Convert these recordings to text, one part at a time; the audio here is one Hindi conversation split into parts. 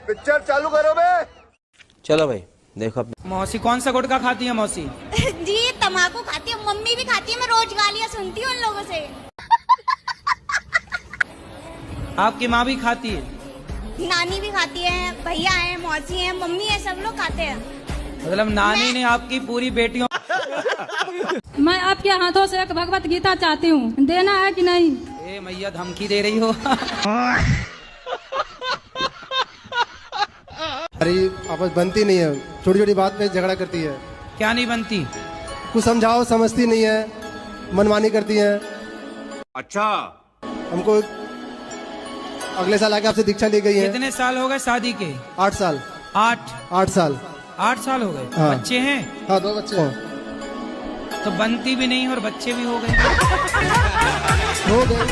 पिक्चर चालू करो बे। चलो भाई देखो। मौसी कौन सा गुटखा खाती है मौसी? जी तम्बाकू खाती है, मम्मी भी खाती है, मैं रोज गालियाँ सुनती हूँ उन लोगों से। आपकी माँ भी खाती है? नानी भी खाती है, भैया है, मौसी है, मम्मी है, सब लोग खाते हैं। मतलब नानी ने आपकी पूरी बेटियों। मैं आपके हाथों से एक भगवत गीता चाहती हूँ, देना है कि नहीं? ए मैया धमकी दे रही हो। अरे आपस बनती नहीं है, छोटी छोटी बात पे झगड़ा करती है। क्या नहीं बनती? कुछ समझाओ समझती नहीं है, मनमानी करती है। अच्छा हमको अगले साल आके आपसे दीक्षा ली गई है। कितने साल हो गए शादी के? 8 साल। 8 साल। 8 साल हो गए। हाँ। बच्चे हैं? हाँ 2 बच्चे हैं। तो बनती भी नहीं और बच्चे भी हो गए। हो गए।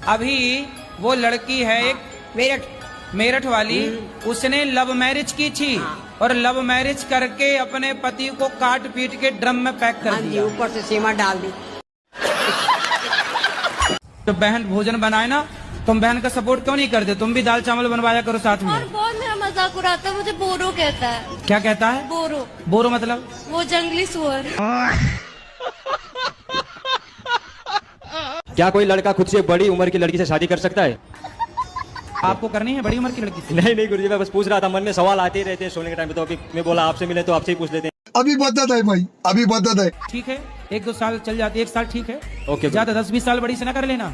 अभी वो लड़की है एक मेरठ वाली, उसने लव मैरिज की थी और लव मैरिज करके अपने पति को काट पीट के ड्रम में पैक कर दिया, ऊपर से सीमा डाल दी। तो बहन भोजन बनाए ना, तुम बहन का सपोर्ट क्यों नहीं करते? तुम भी दाल चावल बनवाया करो साथ में। और बहुत मेरा मजाक उड़ाता है, मुझे बोरो कहता है। क्या कहता है? बोरो। बोरो मतलब? वो जंगली सुअर। क्या कोई लड़का खुद से बड़ी उम्र की लड़की से शादी कर सकता है? आपको करनी है बड़ी उम्र की लड़की से? नहीं गुरुजी, मैं बस पूछ रहा था, मन में सवाल आते ही रहते हैं सोने के टाइम पे, तो अभी मैं बोला आपसे मिले तो आपसे ही पूछ लेते हैं। अभी बदत है भाई, अभी बदत है। ठीक है, 1-2 साल चल जाती है, 1 साल ठीक है। ओके, ज्यादा 10-20 साल बड़ी से ना कर लेना।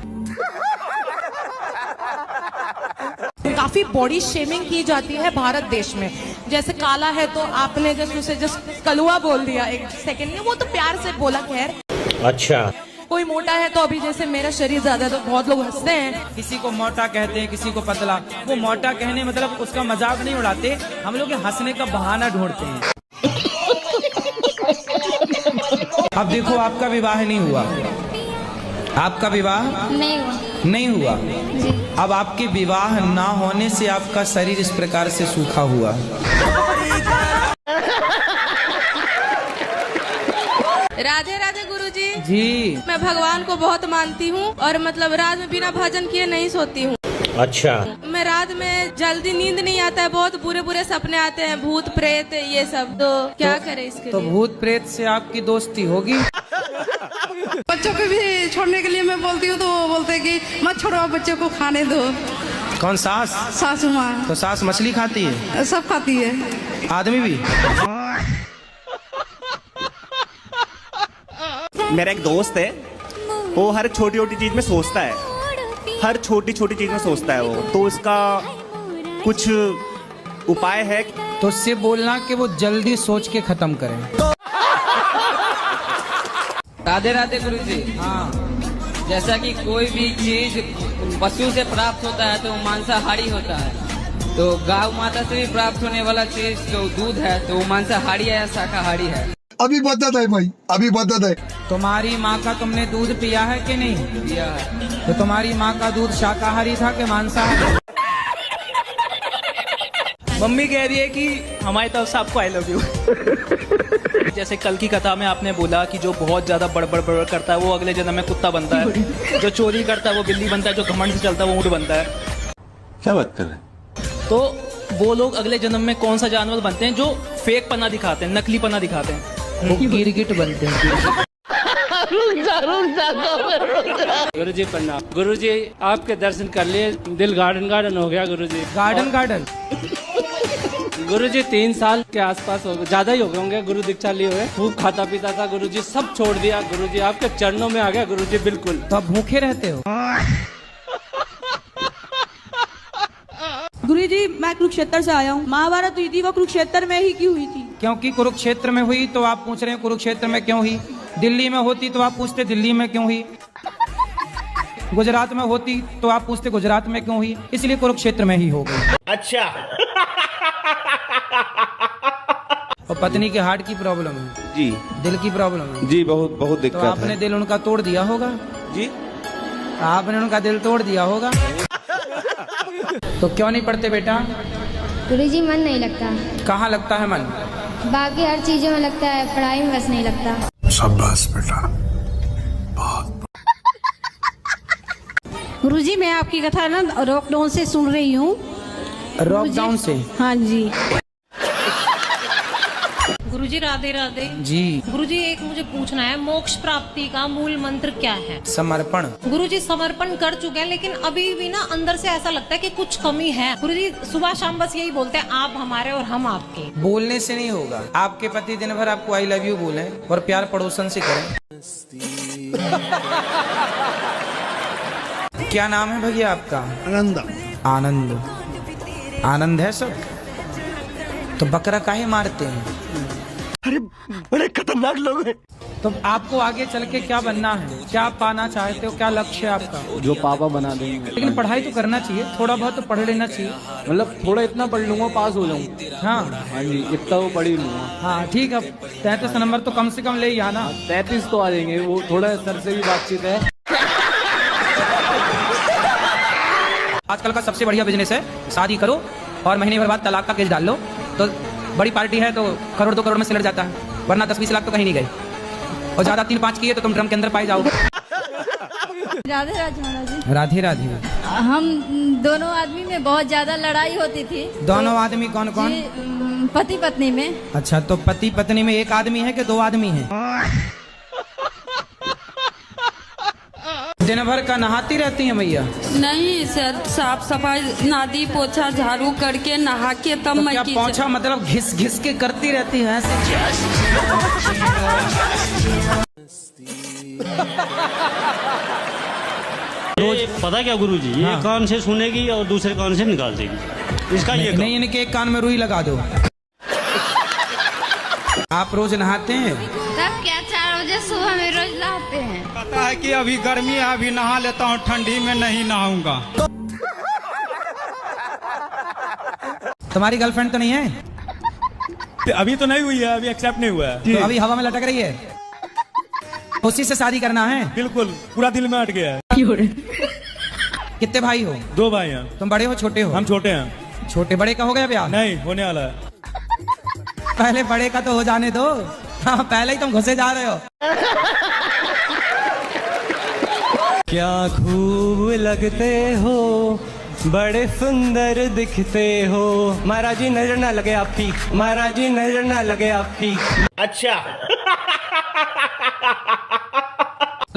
काफी बॉडी शेमिंग की जाती है भारत देश में। जैसे काला है तो आपने जस्ट उसे जस्ट कलुआ बोल दिया एक सेकंड में, वो तो प्यार से बोला। खैर अच्छा। कोई मोटा है तो अभी जैसे मेरा शरीर ज्यादा है तो बहुत लोग हंसते हैं। किसी को मोटा कहते हैं, किसी को पतला। वो मोटा कहने मतलब उसका मजाक नहीं उड़ाते, हम लोग हंसने का बहाना ढूंढते हैं। अब देखो आपका विवाह नहीं हुआ, आपका विवाह नहीं हुआ। अब आपके विवाह ना होने से आपका शरीर इस प्रकार से सूखा हुआ। राधे राधे गुरुजी। जी मैं भगवान को बहुत मानती हूँ और मतलब रात में बिना भजन किए नहीं सोती हूँ। अच्छा। मैं रात में जल्दी नींद नहीं आता है, बहुत बुरे बुरे सपने आते हैं, भूत प्रेत ये सब। तो क्या करे इसके तो लिए? भूत प्रेत से आपकी दोस्ती होगी? बच्चों को भी छोड़ने के लिए मैं बोलती हूँ तो वो बोलते हैं कि मत छोड़ो, बच्चों को खाने दो। कौन? सास? सासू माँ। तो सास मछली खाती है? सब खाती है। आदमी भी? मेरा एक दोस्त है, वो हर छोटी छोटी चीज में सोचता है, हर छोटी छोटी चीज में सोचता है वो। तो उसका कुछ उपाय है? तो उससे बोलना कि वो जल्दी सोच के खत्म करें। राधे राधे गुरुजी। हाँ, जैसा कि कोई भी चीज पशु से प्राप्त होता है तो वो मांसाहारी होता है, तो गौ माता से भी प्राप्त होने वाला चीज जो दूध है तो वो मांसाहारी है या शाकाहारी है? अभी बदत है भाई, अभी बदत है। तुम्हारी माँ का तुमने दूध पिया है कि नहीं? पिया है। तो तुम्हारी माँ का दूध शाकाहारी था कि मांसाहारी? मम्मी कह रही है कि हमारी तरफ से आपको आई लव यू। जैसे कल की कथा में आपने बोला कि जो बहुत ज्यादा बड़बड़ बड़बड़ करता है वो अगले जन्म में कुत्ता बनता है, जो चोरी करता है वो बिल्ली बनता है, जो घमंड से चलता है वो ऊंट बनता है। क्या बात कर रहे हैं? तो वो लोग अगले जन्म में कौन सा जानवर बनते हैं जो फेक पना दिखाते हैं, नकली पना दिखाते हैं? वो गिरगिट बनते हैं। गुरुजी प्रणाम। गुरुजी आपके दर्शन कर लिए, दिल गार्डन गार्डन हो गया गुरुजी। Garden garden? गुरुजी 3 साल के आसपास हो गए, ज्यादा ही हो गए होंगे गुरु दीक्षा लिए हुए। खूब खाता पीता था गुरुजी, सब छोड़ दिया गुरुजी, आपके चरणों में आ गया गुरुजी बिल्कुल। तो अब भूखे रहते हो? गुरुजी मैं कुरुक्षेत्र से आया हूँ। महाभारत हुई थी वो कुरुक्षेत्र में ही क्यों हुई थी? क्योंकि कुरुक्षेत्र में हुई तो आप पूछ रहे हैं कुरुक्षेत्र में क्यों हुई। दिल्ली में होती तो आप पूछते दिल्ली में क्यों हुई। गुजरात में होती तो आप पूछते गुजरात में क्यों हुई। इसलिए कुरुक्षेत्र में ही हो गई। अच्छा। और पत्नी के हार्ट की प्रॉब्लम है जी, दिल की प्रॉब्लम है जी, बहुत बहुत दिक्कत तो आपने दिल उनका तोड़ दिया होगा जी, आपने उनका दिल तोड़ दिया होगा। तो क्यों नहीं पढ़ते बेटा? गुरुजी मन नहीं लगता। कहाँ लगता है मन? बाकी हर चीजों में लगता है, पढ़ाई में बस नहीं लगता। शाबाश बेटा। गुरुजी मैं आपकी कथा ना लॉकडाउन से सुन रही हूँ। लॉकडाउन से? हाँ जी। गुरुजी राधे राधे जी। गुरुजी एक मुझे पूछना है, मोक्ष प्राप्ति का मूल मंत्र क्या है? समर्पण। गुरुजी समर्पण कर चुके हैं, लेकिन अभी भी ना अंदर से ऐसा लगता है कि कुछ कमी है। गुरुजी सुबह शाम बस यही बोलते हैं, आप हमारे और हम आपके। बोलने से नहीं होगा। आपके पति दिन भर आपको आई लव यू बोले और प्यार पड़ोसन से करें। क्या नाम है भैया आपका? आनंद। आनंद। आनंद है सब? तो बकरा काहे मारते हैं? अरे बड़े खतरनाक लोग हैं। तो आपको आगे चल के क्या बनना है? क्या आप पाना चाहते हो? क्या लक्ष्य है आपका? जो पापा बना देंगे। लेकिन पढ़ाई तो करना चाहिए, थोड़ा बहुत तो पढ़ लेना चाहिए। मतलब थोड़ा इतना पढ़ लूंगा, पास हो जाऊंगा। हाँ हाँ जी, इतना वो पढ़ ही लूंगा। हाँ ठीक है, 33 नंबर तो कम से कम ले ही आना। 33 तो आ जाएंगे, वो थोड़ा सर से भी बातचीत है। आजकल का सबसे बढ़िया बिजनेस है, शादी करो और महीने भर बाद तलाक का केस डाल लो, तो बड़ी पार्टी है तो करोड़ 2 करोड़ में सिलट जाता है, वरना 10-20 लाख तो कहीं नहीं गए। और ज्यादा 3-5 किए तो तुम ड्रम के अंदर पाए जाओगे। राधे राधे महाराज जी। राधे राधे। हम दोनों आदमी में बहुत ज्यादा लड़ाई होती थी। दोनों आदमी कौन कौन? पति पत्नी में। अच्छा, तो पति पत्नी में एक आदमी है कि 2 आदमी हैं? दिन भर का नहाती रहती हैं भैया? नहीं सर, साफ सफाई नादी पोछा झाड़ू करके नहा के तब तो मैं क्या पोछा मतलब घिस घिस के करती रहती हैं ऐसे? ये पता क्या गुरुजी, ये हाँ। कान से सुनेगी और दूसरे कान से निकाल देगी। इसका ये नहीं, इनके एक कान में रुई लगा दो। आप रोज नहाते हैं? तब क्या 4 बजे सुबह में रोज नहाते हैं। पता है कि अभी गर्मी है, अभी नहा लेता हूँ, ठंडी में नहीं नहाऊंगा। तुम्हारी गर्लफ्रेंड तो नहीं है? अभी तो नहीं हुई है, अभी एक्सेप्ट नहीं हुआ है। तो अभी हवा में लटक रही है, उसी से शादी करना है? बिल्कुल, पूरा दिल में अट गया है। कितने भाई हो? 2 भाई हैं। तुम बड़े हो छोटे हो? हम छोटे हैं। छोटे बड़े का हो गया ब्याह? नहीं, होने वाला है। पहले बड़े का तो हो जाने दो। हाँ, पहले ही तुम घुसे जा रहे हो। क्या खूब लगते हो, बड़े सुंदर दिखते हो। महाराज जी नजर ना लगे आपकी, महाराज जी नजर ना लगे आपकी। अच्छा।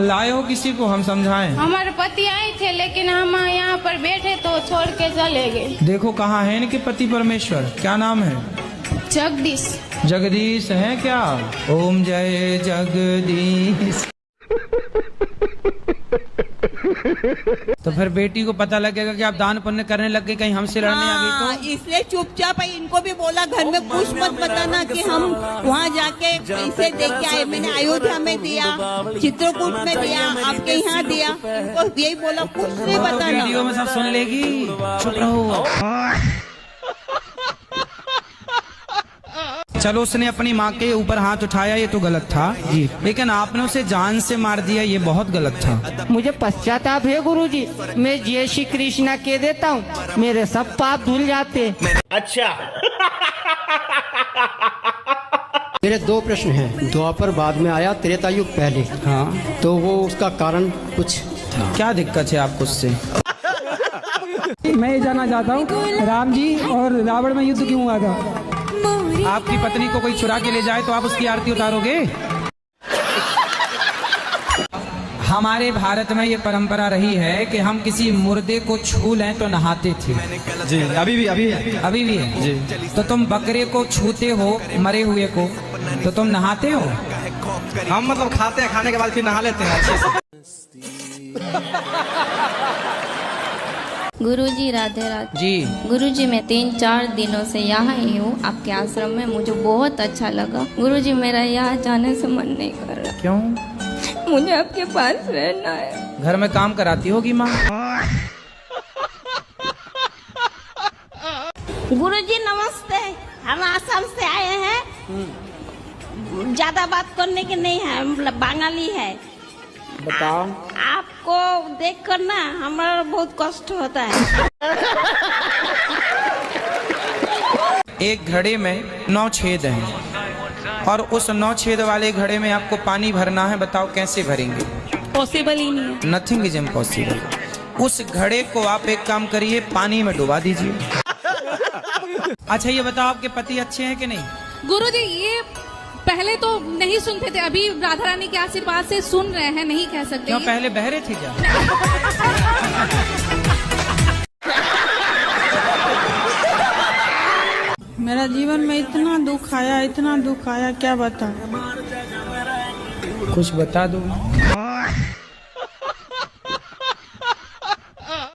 लाए हो किसी को, हम समझाएं? हमारे पति आए थे, लेकिन हम यहाँ पर बैठे तो छोड़ के चले गए। देखो कहाँ है इनके पति परमेश्वर। क्या नाम है? जगदीश। जगदीश है क्या? ओम जय जगदीश। तो फिर बेटी को पता लगेगा कि आप दान पुण्य करने लग गए, कहीं हमसे लड़ने आ गई तो? इसलिए चुपचाप है। इनको भी बोला घर में कुछ मत बताना कि हम वहाँ जाके पैसे दे के आए। मैंने अयोध्या में दिया, चित्रकूट में दिया, आपके यहाँ दिया। इनको यही बोला, कुछ नहीं तो बताना। वीडियो में सब सुन लेगी, चुप रहो। चलो, उसने अपनी माँ के ऊपर हाथ उठाया, ये तो गलत था जी, लेकिन आपने उसे जान से मार दिया, ये बहुत गलत था। मुझे पश्चाताप है गुरुजी, मैं जय श्री कृष्णा कह देता हूँ, मेरे सब पाप धुल जाते। अच्छा। मेरे 2 प्रश्न हैं। द्वापर बाद में आया, त्रेता युग पहले। हाँ, तो वो उसका कारण कुछ था? क्या दिक्कत है आपको उससे? मैं जानना चाहता हूँ, राम जी और रावण में युद्ध क्यों हुआ था? आपकी पत्नी को कोई चुरा के ले जाए तो आप उसकी आरती उतारोगे? हमारे भारत में ये परंपरा रही है कि हम किसी मुर्दे को छू लें तो नहाते थे जी। अभी भी है जी। तो तुम बकरे को छूते हो, मरे हुए को, तो तुम नहाते हो? हम मतलब खाते हैं, खाने के बाद फिर नहा लेते हैं अच्छे से। गुरुजी राधे राधे जी। गुरुजी मैं 3-4 दिनों से यहाँ ही हूँ आपके आश्रम में। मुझे बहुत अच्छा लगा गुरुजी। मेरा यहाँ जाने से मन नहीं कर रहा। क्यों? मुझे आपके पास रहना है। घर में काम कराती होगी माँ? गुरुजी नमस्ते, हम आसाम से आए हैं। ज्यादा बात करने के नहीं है, मतलब बंगाली है। बताओ। आपको देख कर ना हमारा बहुत कष्ट होता है। एक घड़े में 9 छेद हैं और उस 9 छेद वाले घड़े में आपको पानी भरना है। बताओ कैसे भरेंगे? पॉसिबल ही नहीं है। Nothing is impossible. उस घड़े को आप एक काम करिए, पानी में डुबा दीजिए। अच्छा ये बताओ, आपके पति अच्छे हैं कि नहीं? गुरुजी ये पहले तो नहीं सुनते थे, अभी राधा रानी के आशीर्वाद से सुन रहे हैं, नहीं कह सकते। क्यों, पहले बहरे थे क्या? मेरा जीवन में इतना दुख आया, क्या बता। कुछ बता दो।